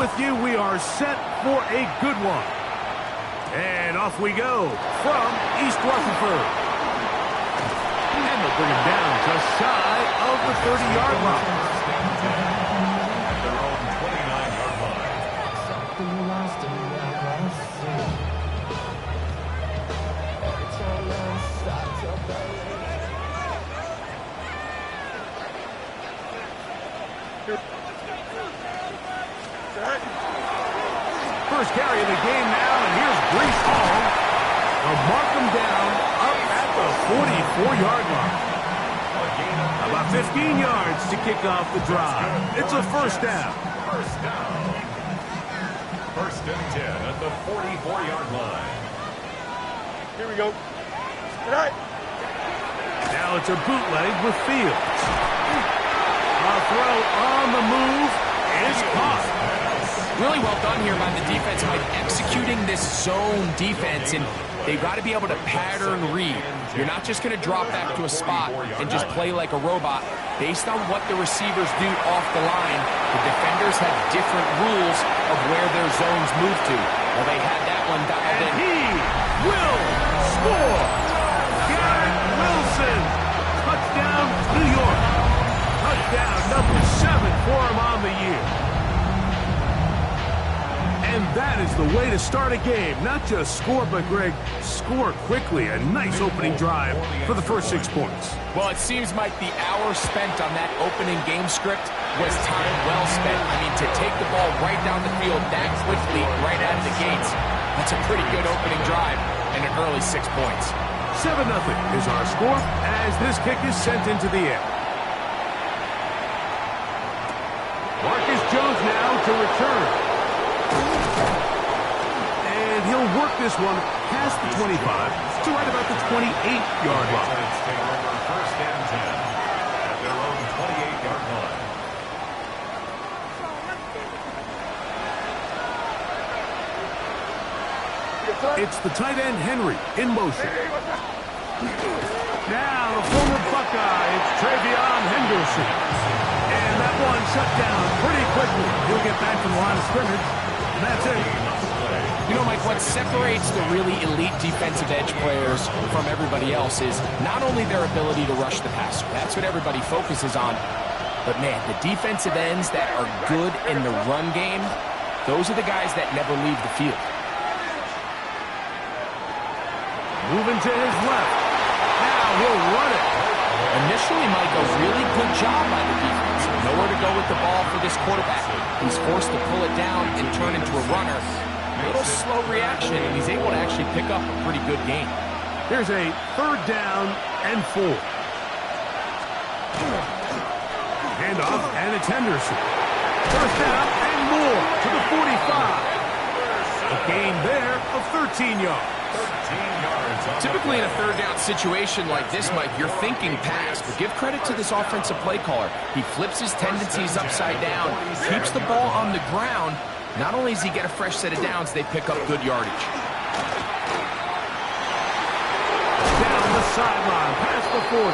with you. We are set for a good one. And off we go from East Rutherford. And they'll bring him down just shy of the 30-yard line. At their own 29-yard line. First carry of the game now, and here's Brees Hall. They'll mark him down up at the 44-yard line. About 15 yards to kick off the drive. It's a first down. First down. First and 10 at the 44-yard line. Here we go. Good night. Now it's a bootleg with Fields. A throw on the move is caught. Really well done here by the defense by executing this zone defense, and they've got to be able to pattern read. You're not just going to drop back to a spot and just play like a robot. Based on what the receivers do off the line, the defenders have different rules of where their zones move to. Well, they had that one dialed in. He will score. Garrett Wilson. Touchdown, New York. Touchdown number 7 for him on the year. And that is the way to start a game. Not just score, but, Greg, score quickly. A nice opening drive for the first 6 points. Well, it seems like the hour spent on that opening game script was time well spent. I mean, to take the ball right down the field that quickly, right out of the gates, that's a pretty good opening drive and an early 6 points. 7-0 is our score as this kick is sent into the air. Marcus Jones now to return. And he'll work this one past the 25 to right about the 28-yard line. First and 10 at their own 28-yard line. It's the tight end Henry in motion. Now the former Buckeye, it's Travion Henderson. And that one shut down pretty quickly. He'll get back to the line of scrimmage. And that's it. You know, Mike, what separates the really elite defensive edge players from everybody else is not only their ability to rush the passer. That's what everybody focuses on. But, man, the defensive ends that are good in the run game, those are the guys that never leave the field. Moving to his left. Now he'll run it. Initially, Mike, a really good job by the defense. Nowhere to go with the ball for this quarterback. He's forced to pull it down and turn into a runner. A little slow reaction, and he's able to actually pick up a pretty good game. Here's a 3rd down and 4. Handoff, and it's Henderson. First down and more to the 45. A gain there of 13 yards. Typically in a 3rd down situation like this, Mike, you're thinking pass, but give credit to this offensive play caller. He flips his tendencies upside down, keeps the ball on the ground. Not only does he get a fresh set of downs, they pick up good yardage. Down the sideline, past the 40.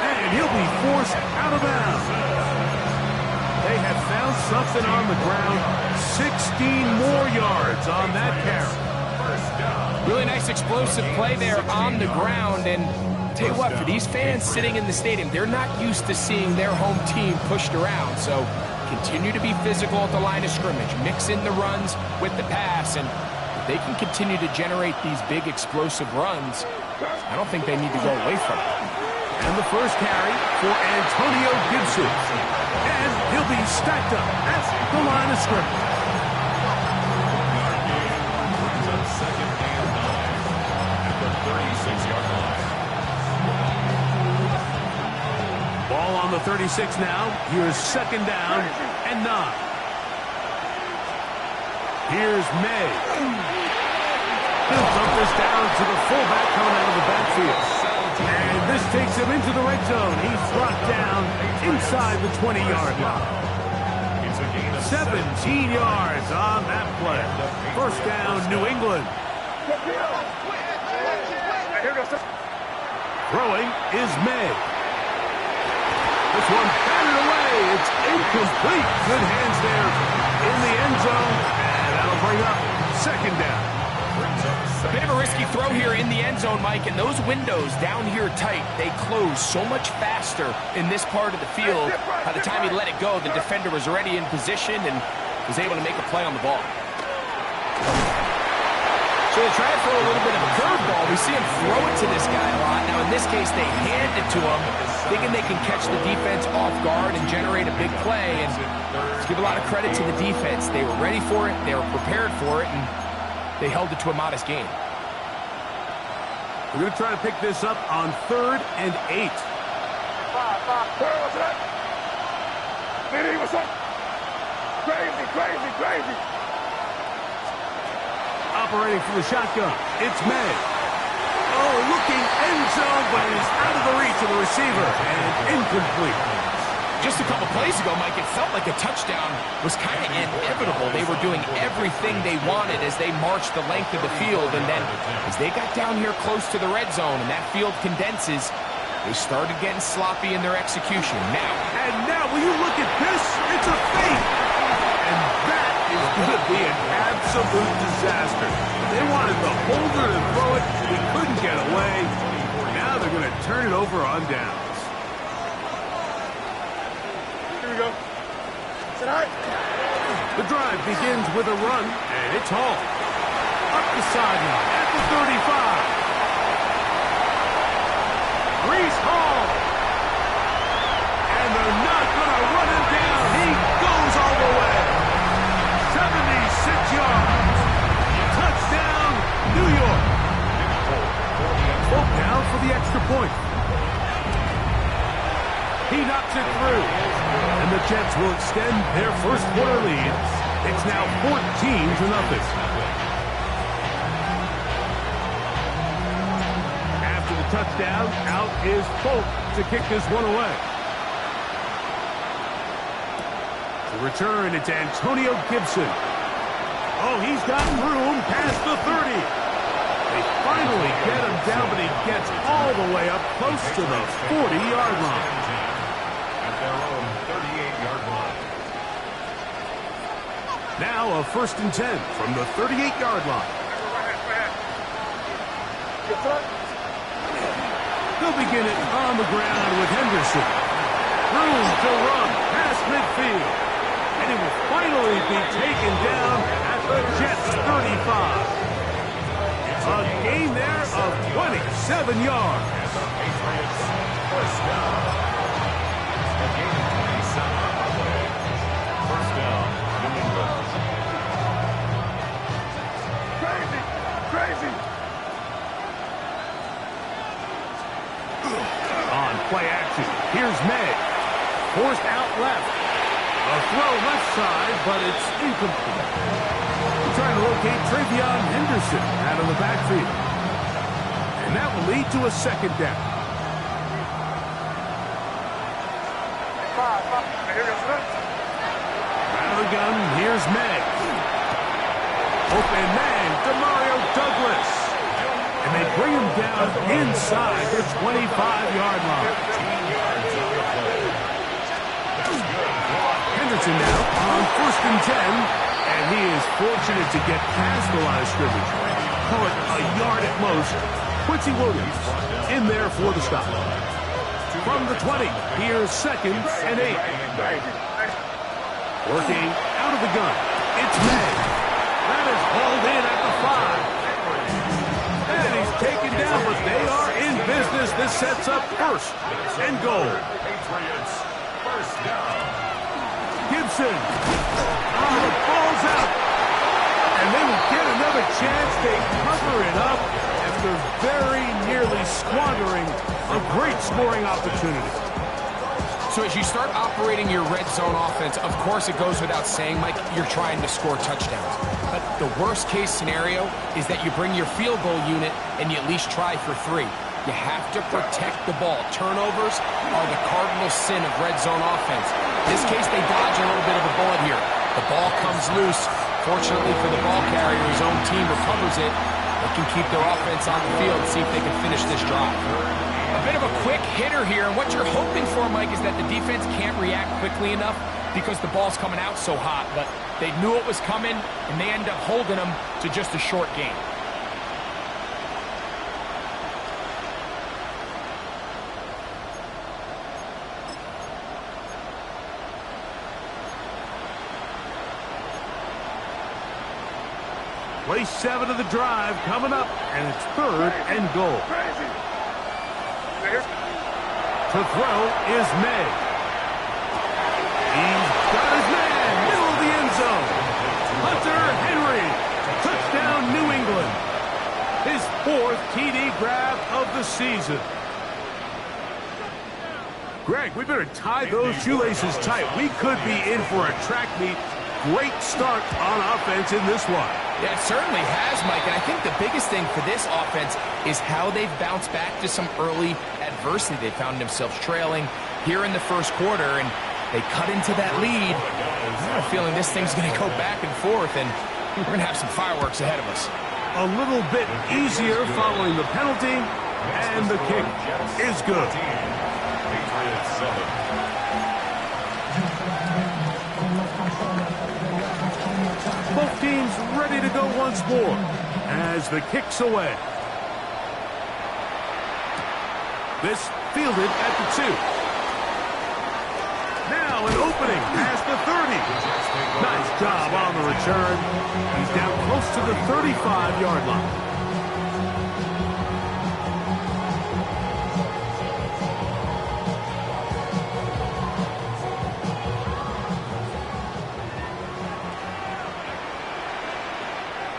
And he'll be forced out of bounds. They have found something on the ground. 16 more yards on that carry. Really nice explosive play there on the ground. And tell you what, for these fans sitting in the stadium, they're not used to seeing their home team pushed around. So continue to be physical at the line of scrimmage. Mix in the runs with the pass. And if they can continue to generate these big explosive runs, I don't think they need to go away from it. And the first carry for Antonio Gibson. And he'll be stacked up at the line of scrimmage. Second and 9 at the 36-yard line. Ball on the 36 now. Here's 2nd down and 9. Here's May. He'll dump this down to the fullback coming out of the backfield. And this takes him into the red zone. He's brought down inside the 20-yard line. 17 yards on that play. First down, New England. Throwing is May. This one batted away. It's incomplete. Good hands there in the end bring up second down. A bit of a risky throw here in the end zone, Mike, and those windows down here tight, they close so much faster in this part of the field. By the time he let it go, the defender was already in position and was able to make a play on the ball. So they try to throw a little bit of a curveball. We see him throw it to this guy a lot. Now, in this case, they hand it to him, thinking they can catch the defense off guard and generate a big play. And let's give a lot of credit to the defense. They were ready for it, they were prepared for it, and they held it to a modest gain. We're going to try to pick this up on 3rd and 8. What's up? Diddy, what's up? Crazy. Operating from the shotgun, it's May. Oh, looking end zone, but he's out of the reach of the receiver, and incomplete. Just a couple plays ago, Mike, it felt like a touchdown was kind of inevitable. They were doing everything they wanted as they marched the length of the field, and then as they got down here close to the red zone and that field condenses, they started getting sloppy in their execution. Now, will you look at this? It's a fake! And that is going to be an absolute disaster. They wanted the holder to throw it. He couldn't get away. Now they're going to turn it over on downs. Here we go. Tonight. The drive begins with a run, and it's Hall. Up the sideline at the 35. Reese Hall. And they're not going to run him down. He goes all the way. 76 yards. Touchdown, New York. Full down for the extra point. He knocks it through. And the Jets will extend their first quarter lead. It's now 14-0. After the touchdown, out is Polk to kick this one away. To return, it's Antonio Gibson. Oh, he's got room past the 30. They finally get him down, but he gets all the way up close to the 40-yard line. At their own 38-yard line. Now a 1st and 10 from the 38-yard line. They'll begin it on the ground with Henderson. Room to run past midfield. And he will finally be taken down at the Jets' 35. A gain there of 27 yards. Patriots first down. A gain of 27 on the way. First down, New England. Crazy. On play action, here's May. Forced out left. A throw left side, but it's incomplete. Trying to locate Travion Henderson out of the backfield. And that will lead to a second down. Out of the gun, here's May. Open man, DeMario Douglas. And they bring him down inside the 25-yard line. Henderson now on 1st and 10, and he is fortunate to get past the line of scrimmage. Call it a yard at most. Quincy Williams in there for the stop. From the 20, here's 2nd and 8. Working out of the gun, it's May. That is hauled in at the 5. And he's taken down, but they are in business. This sets up 1st and goal. Patriots first down. Gibson. Oh, the ball's out. And they will get another chance. They cover it up after very nearly squandering a great scoring opportunity. So as you start operating your red zone offense, of course it goes without saying, Mike, you're trying to score touchdowns. But the worst case scenario is that you bring your field goal unit and you at least try for 3. You have to protect the ball. Turnovers are the cardinal sin of red zone offense. In this case, they dodge a little bit of a bullet here. The ball comes loose. Fortunately for the ball carrier, his own team recovers it. They can keep their offense on the field and see if they can finish this drive. A bit of a quick hitter here, and what you're hoping for, Mike, is that the defense can't react quickly enough because the ball's coming out so hot, but they knew it was coming, and they end up holding them to just a short game. Play 7 of the drive coming up, and it's 3rd and goal. To throw is May. He's got his man, middle of the end zone. Hunter Henry, touchdown New England. His 4th TD grab of the season. Greg, we better tie those shoelaces tight. We could be in for a track meet. Great start on offense in this one. Yeah, it certainly has, Mike, and I think the biggest thing for this offense is how they've bounced back to some early adversity. They found themselves trailing here in the first quarter, and they cut into that lead. I have a feeling this thing's going to go back and forth, and we're going to have some fireworks ahead of us. A little bit easier following the penalty, and the kick is good. Patriots 7. Both teams ready to go once more as the kick's away. This fielded at the 2. Now an opening past the 30. Nice job on the return. He's down close to the 35-yard line.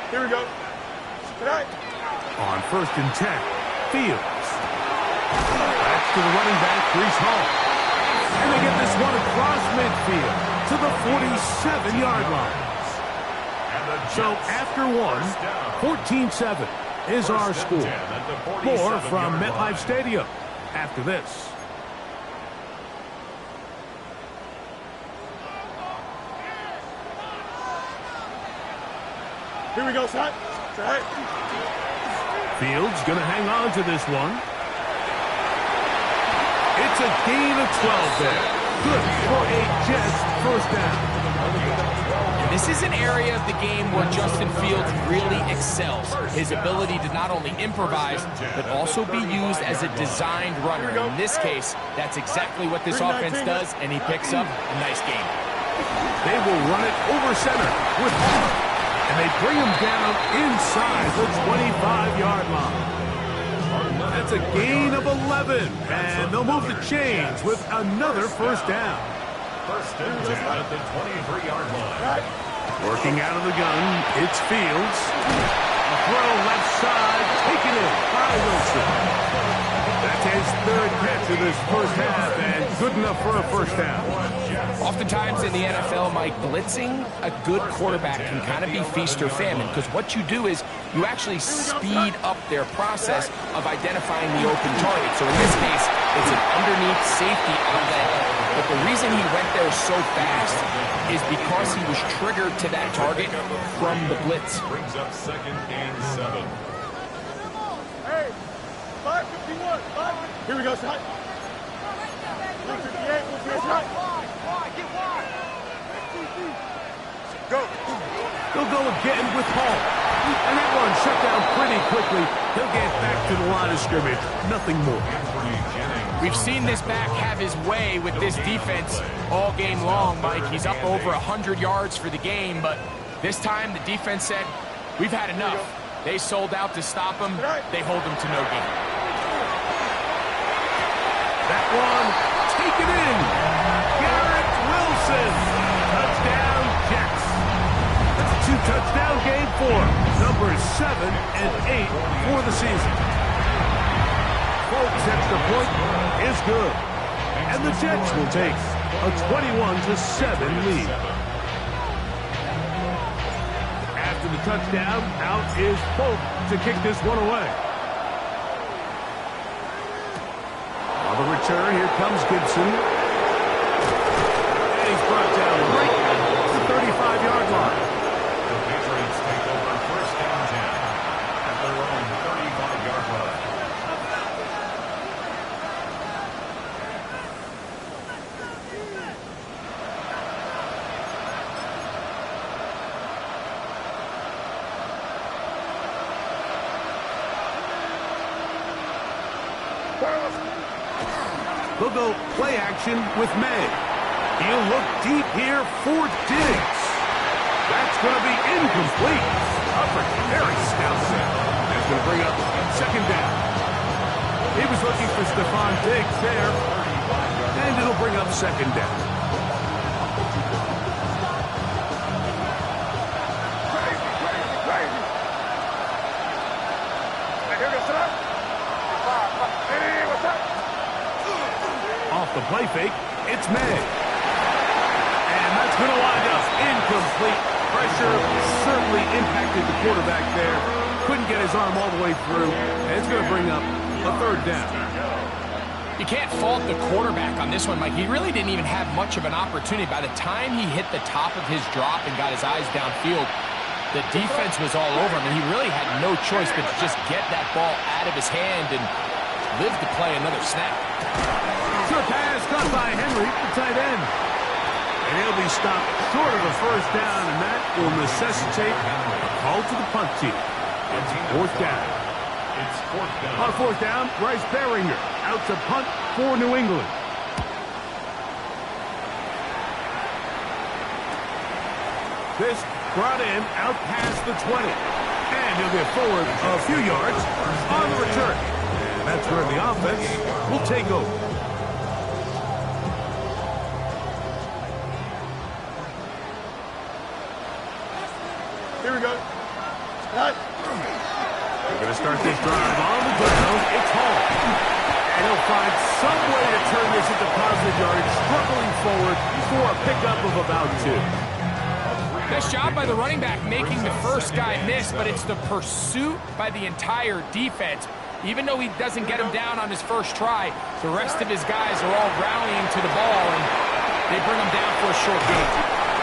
Here we go. Good night. On 1st and 10, Fields. Back to the running back, Breece Hall. And they get this one across midfield to the 47-yard line. So after one, 14-7 is our score. More from MetLife Stadium after this. Here we go, son. Right. Fields going to hang on to this one. It's a gain of 12 there. Good for a Jets first down. And this is an area of the game where Justin Fields really excels. His ability to not only improvise, but also be used as a designed runner. In this case, that's exactly what this offense does, and he picks up a nice game. They will run it over center with Hall. And they bring him down inside the 25-yard line. That's a gain of 11. And they'll move the chains with another first down. 1st and 10 at the 23-yard line. Working out of the gun, it's Fields. A throw left side, taken in by Wilson. That's his 3rd catch of this first half, and good enough for a first down. Oftentimes in the NFL, Mike, blitzing a good quarterback can kind of be feast or famine, because what you do is you actually speed up their process of identifying the open target. So in this case, it's an underneath safety outlet. But the reason he went there so fast is because he was triggered to that target from the blitz. Brings up 2nd and 7. Hey, 551. Here we go, son. 158. 158. Go. They'll go again with Hall. And that one shut down pretty quickly. He'll get back to the line of scrimmage. Nothing more. We've seen this back have his way with this defense all game long, Mike. He's up over 100 yards for the game, but this time the defense said, we've had enough. They sold out to stop him. They hold him to no gain. That one taken in. Garrett Wilson. Touchdown, Jets. That's a 2-touchdown game for numbers 7 and 8 for the season. Folks, extra point is good. And the Jets will take a 21-7 lead. After the touchdown, out is Polk to kick this one away. On the return, here comes Gibson. And he's brought down right at the 35-yard line. The Patriots take over 1st and 10 at their own 35-yard line. They'll go play action with May. He'll look deep here for Diggs. That's going to be incomplete. Coverage very stout there. That's going to bring up second down. He was looking for Stephon Diggs there, and it'll bring up second down. Off the play fake, it's May. And that's going to wind up incomplete. Pressure certainly impacted the quarterback there. Couldn't get his arm all the way through. And it's going to bring up a third down. You can't fault the quarterback on this one, Mike. He really didn't even have much of an opportunity. By the time he hit the top of his drop and got his eyes downfield, the defense was all over him, and he really had no choice but to just get that ball out of his hand and live to play another snap. Good pass caught by Henry, the tight end. And he'll be stopped short of the first down, and that will necessitate a call to the punt team. It's fourth down. It's fourth down. On fourth down, Bryce Baringer out to punt for New England. This brought in out past the 20. And he'll get forward a few yards on the return. And that's where the offense will take over. Here we go. Right. They're going to start this drive on the ground. It's Hall. And he'll find some way to turn this into positive yards, struggling forward for a pickup of about 2. Nice job by the running back making the first guy miss, but it's the pursuit by the entire defense. Even though he doesn't get him down on his first try, the rest of his guys are all rallying to the ball, and they bring him down for a short gain.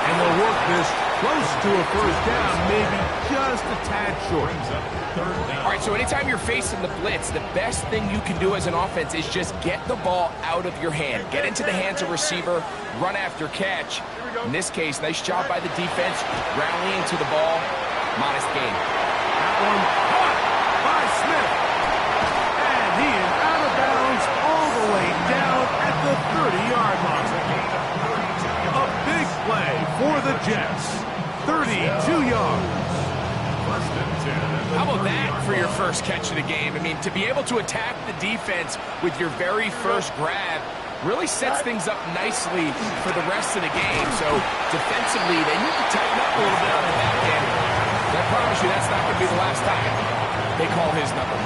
And they'll work this close to a first down, maybe just a tad short. All right, so anytime you're facing the blitz, the best thing you can do as an offense is just get the ball out of your hand. Get into the hands of receiver, run after catch. In this case, nice job by the defense, rallying to the ball, modest gain. That one caught by Smith. And he is out of bounds all the way down at the 30-yard line. A big play for the Jets. 32 yards. How about that for your first catch of the game? I mean, to be able to attack the defense with your very first grab really sets things up nicely for the rest of the game. So defensively, they need to tighten up a little bit on the back end. I promise you that's not going to be the last time they call his number.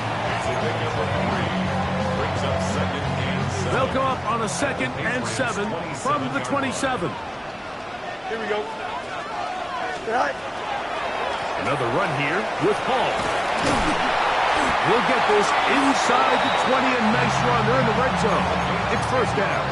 They'll go up on a 2nd and 7 from the 27. Here we go. Right. Another run here with Hall. We'll get this inside the 20, a nice run. They're in the red zone. It's first down.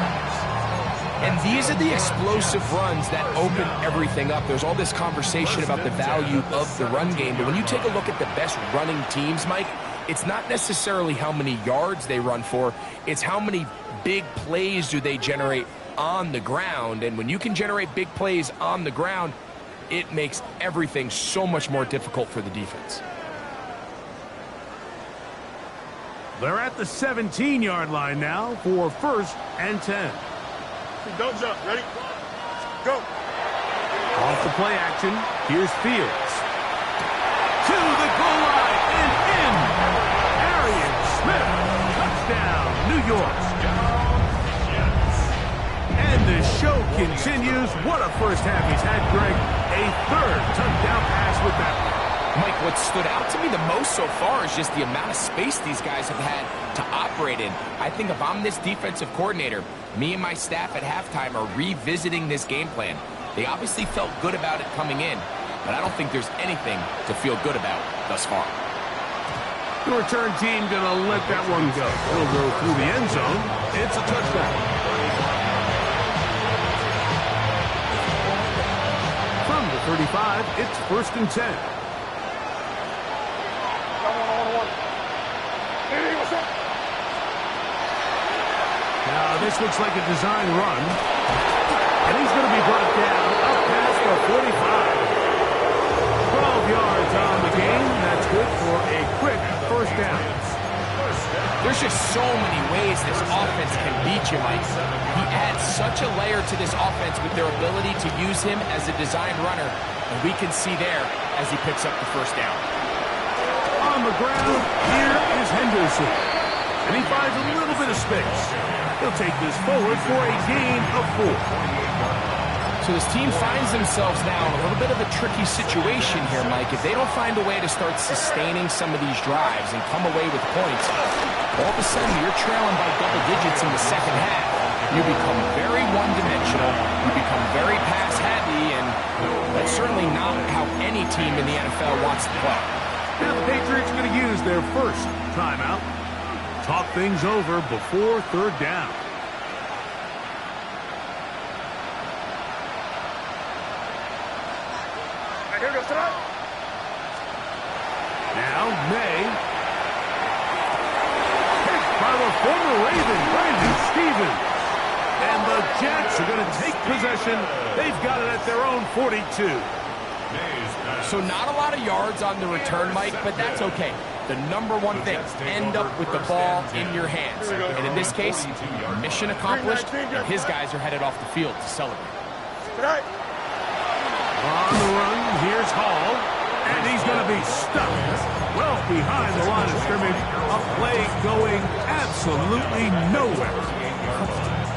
And these are the explosive runs that open everything up. There's all this conversation about the value of the run game, but when you take a look at the best running teams, Mike, it's not necessarily how many yards they run for, it's how many big plays do they generate on the ground. And when you can generate big plays on the ground, it makes everything so much more difficult for the defense. They're at the 17-yard line now for 1st and 10. Don't jump. Ready? Go. Off the play action, here's Fields. To the goal line and in. Arian Smith. Touchdown, New York. And the show continues. What a first half he's had, Greg. A 3rd touchdown pass with that one. Mike, what stood out to me the most so far is just the amount of space these guys have had to operate in. I think if I'm this defensive coordinator, me and my staff at halftime are revisiting this game plan. They obviously felt good about it coming in, but I don't think there's anything to feel good about thus far. The return team going to let that one go. It'll go through the end zone. It's a touchdown. From the 35, it's 1st and 10. Now, this looks like a design run. And he's going to be brought down up past the 45. 12 yards on the game. That's good for a quick first down. There's just so many ways this offense can beat you, Mike. He adds such a layer to this offense with their ability to use him as a designed runner, and we can see there as he picks up the first down. On the ground, here is Henderson. And he finds a little bit of space. He'll take this forward for a gain of 4. So this team finds themselves now in a little bit of a tricky situation here, Mike. If they don't find a way to start sustaining some of these drives and come away with points, all of a sudden you're trailing by double digits in the second half. You become very one-dimensional. You become very pass-heavy, and that's certainly not how any team in the NFL wants to play. Now the Patriots are going to use their first timeout. Talk things over before third down. Now May. Picked by the former Raven, Brandon Stevens. And the Jets are going to take possession. They've got it at their own 42. So not a lot of yards on the return, Mike, but that's okay. The number one thing, end up with the ball in your hands. And in this case, mission accomplished, and his guys are headed off the field to celebrate. On the run, here's Hall, and he's going to be stuck well behind the line of scrimmage. A play going absolutely nowhere.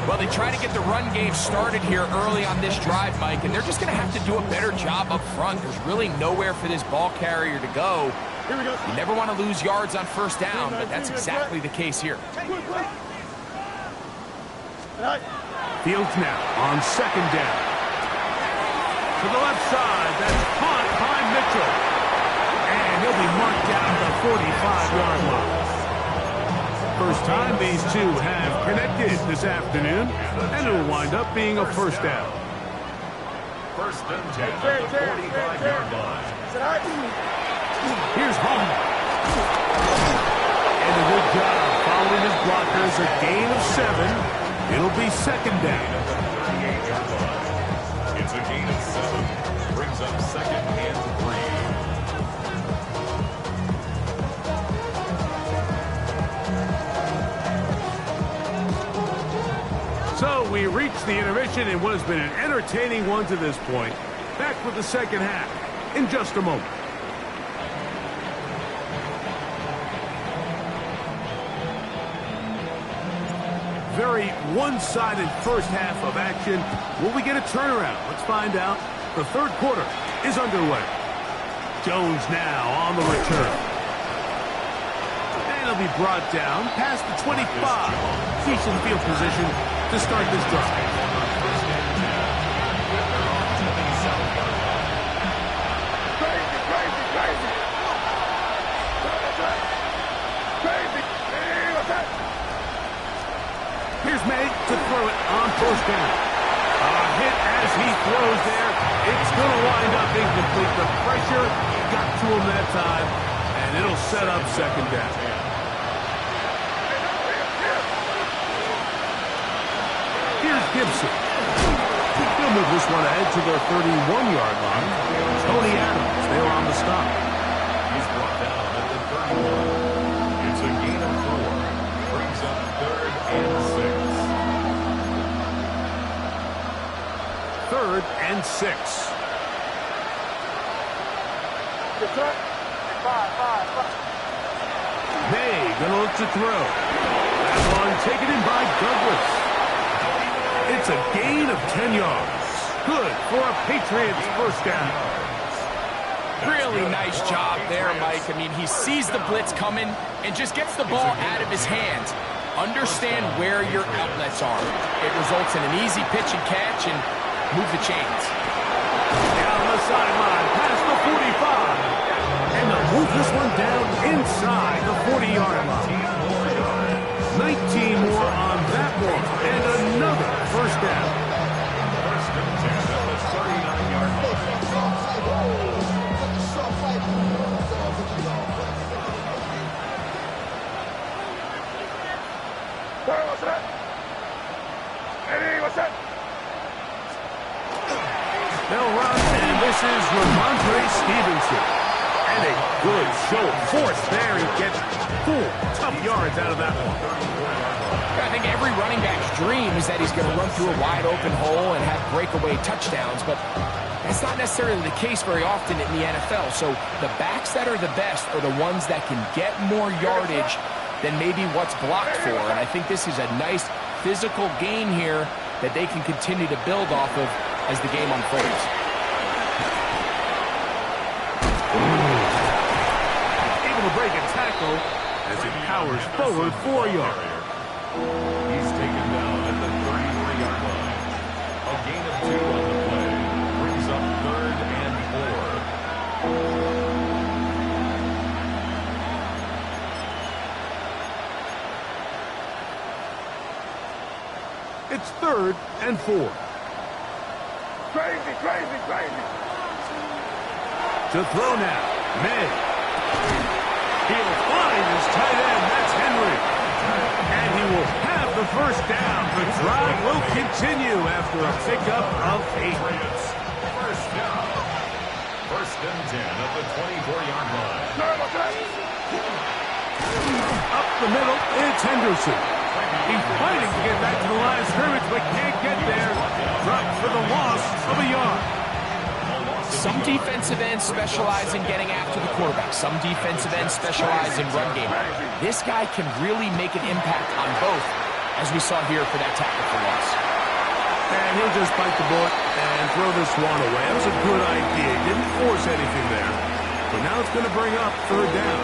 Well, they try to get the run game started here early on this drive, Mike, and they're just going to have to do a better job up front. There's really nowhere for this ball carrier to go. You never want to lose yards on first down, but that's exactly the case here. Fields now on second down. To the left side, that's caught by Mitchell. And he'll be marked down the 45-yard line. First time these two have connected this afternoon, and it'll wind up being a first down. First and 10 at the 45-yard line. Here's Hall. And a good job following his blockers, a gain of 7. It'll be second down. It's a gain of 7. Brings up second and 3. So we reach the intermission in what has been an entertaining one to this point. Back with the second half in just a moment. Very one-sided first half of action. Will we get a turnaround? Let's find out. The third quarter is underway. Jones now on the return. And he'll be brought down past the 25. Decent field position to start this drive. Here's May to throw it on first down. A hit as he throws there. It's going to wind up incomplete. The pressure got to him that time, and it'll set up second down. Here's Gibson. He'll move this one ahead to their 31-yard line. Tony Adams there on the stop. He's brought down at the 31. It's a gain of 4. Brings up third and 6. Third and 6. May gonna look to throw. That one taken in by Douglas. It's a gain of 10 yards. Good for a Patriots first down. Really nice job there, Mike. I mean, he sees the blitz coming and just gets the ball out of his hands. Understand where your outlets are. It results in an easy pitch and catch and move the chains. Down the sideline, past the 45. And they'll move this one down inside the 40-yard line. 19 more on that one. And another first down. First and 10 at the 39-yard line. They'll run, and this is Ramondre Stevenson. And a Good show of force there. He gets 4 tough yards out of that one. I think every running back's dream is that he's going to run through a wide open hole and have breakaway touchdowns, but that's not necessarily the case very often in the NFL. So the backs that are the best are the ones that can get more yardage than maybe what's blocked for. And I think this is a nice physical gain here that they can continue to build off of as the game unfolds. Able to break a tackle as he powers forward 4 yards. He's taken down at the 33-yard line. A gain of 2 on the play. Brings up 3rd and 4. It's 3rd and 4. Crazy, crazy, crazy. To throw now, May. He'll find his tight end. That's Henry. And he will have the first down. The drive will continue after a pickup of 8. First down. 1st and 10 at the 24-yard line. Up the middle, it's Henderson. He's fighting to get back to the line of scrimmage, but can't get there. Dropped for the loss of a yard. Some defensive ends specialize in getting after the quarterback. Some defensive ends specialize in run game. This guy can really make an impact on both, as we saw here for that tackle for loss. And he'll just bite the bullet and throw this one away. That was a good idea. He didn't force anything there. But now it's going to bring up 3rd down.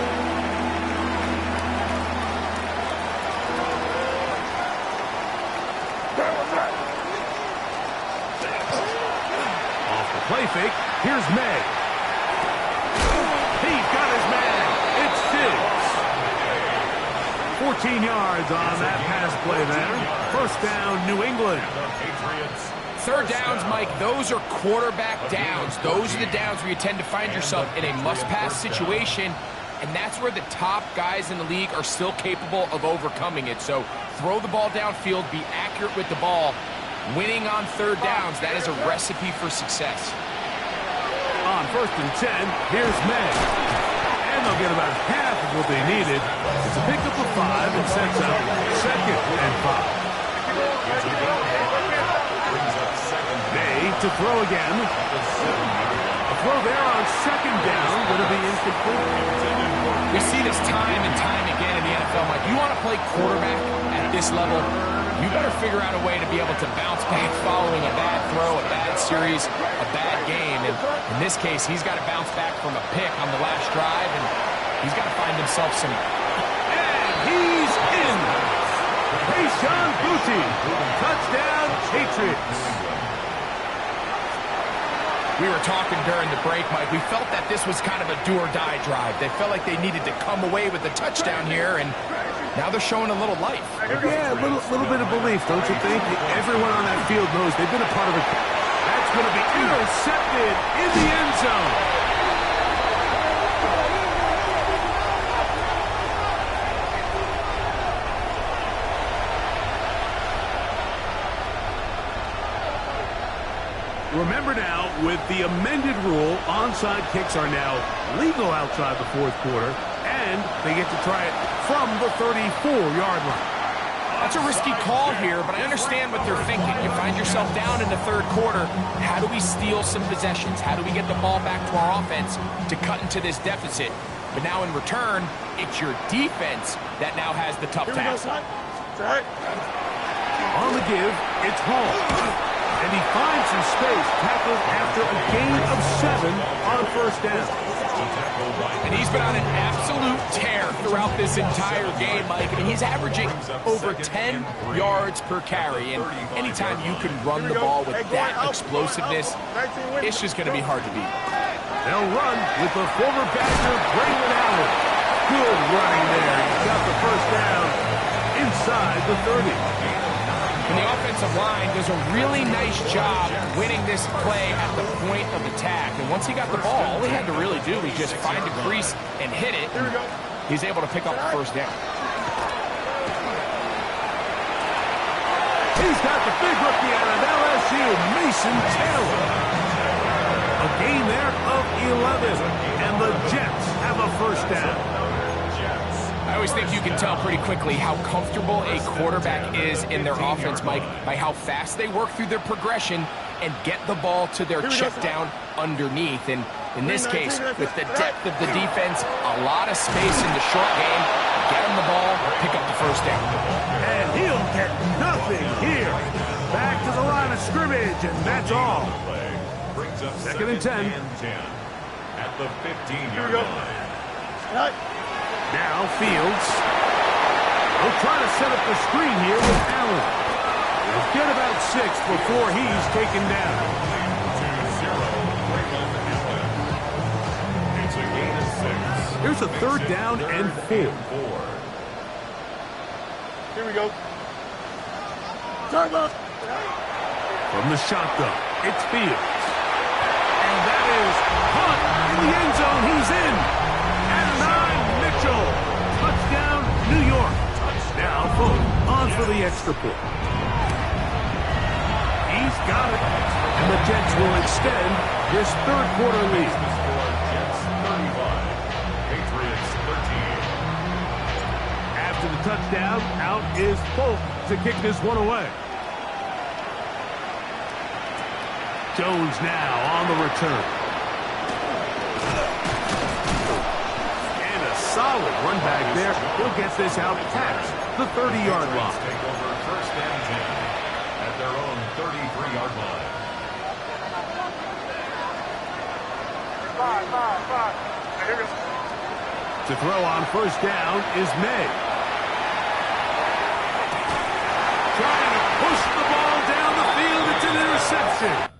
Off the play fake, here's May. He's got his man. It's Diggs. 14 yards on that pass play there. 1st down, New England. 3rd downs, Mike, those are quarterback downs. Those are the downs where you tend to find yourself in a must-pass situation, and that's where the top guys in the league are still capable of overcoming it. So throw the ball downfield, be accurate with the ball. Winning on 3rd downs, that is a recipe for success. On 1st and 10, here's May. And they'll get about half of what they needed. It's a pickup of 5 and sets up 2nd and 5. May to throw again. A throw there on 2nd down, going to be incomplete. We see this time and time again in the NFL, Mike. You want to play quarterback at this level, you better figure out a way to be able to bounce back following a bad throw, a bad series, a bad game. And in this case, he's got to bounce back from a pick on the last drive, and he's got to find himself some... And he's in! Rayshon Booty. Touchdown, Patriots. We were talking during the break, Mike. We felt that this was kind of a do-or-die drive. They felt like they needed to come away with a touchdown here, and now they're showing a little life. Yeah, a little bit of belief, don't you think? Everyone on that field knows they've been a part of it. That's going to be intercepted in the end zone. Remember now, with the amended rule, onside kicks are now legal outside the 4th quarter, and they get to try it from the 34-yard line. That's a risky call here, but I understand what they're thinking. You find yourself down in the 3rd quarter. How do we steal some possessions? How do we get the ball back to our offense to cut into this deficit? But now in return, it's your defense that now has the tough task. On the give, it's Hall. And he finds some space, tackled after a gain of 7 on 1st down. And he's been on an absolute tear throughout this entire game, Mike. I mean, he's averaging over 10 yards per carry. And anytime you can run the ball with that explosiveness, it's just going to be hard to beat. They'll run with the former Badger, Braylon Allen. Good running there. He got the 1st down inside the 30. And the offensive line does a really nice job winning this play at the point of attack. And once he got the ball, all he had to really do was just find a crease and hit it. He's able to pick up the 1st down. He's got the big rookie out of LSU, Mason Taylor. A gain there of 11. And the Jets have a first down. I always think you can tell pretty quickly how comfortable a quarterback is in their offense, Mike, by how fast they work through their progression and get the ball to their check down underneath. And in this case, with the depth of the defense, a lot of space in the short game, get him the ball, pick up the first down. And he'll get nothing here. Back to the line of scrimmage, and that's all. Second and 10. At the 15-yard line. Now Fields. He'll try to set up the screen here with Allen. He'll get about 6 before he's taken down. 2-0, it's a gain of 6. Here's a third down and 4. Here we go. Time up. From the shotgun, it's Fields. And that is caught in the end zone. He's in. At 9, Mitchell. Touchdown, New York. Now Fulton on for the extra point. He's got it. And the Jets will extend this third quarter lead. Jets 35, Patriots 13. After the touchdown, out is Fulton to kick this one away. Jones now on the return. And a solid run back there. He'll get this out past the 30-yard line. Take over first and 10 at their own 33-yard line. 5. Here we go. To throw on first down is May. Trying to push the ball down the field. It's an interception.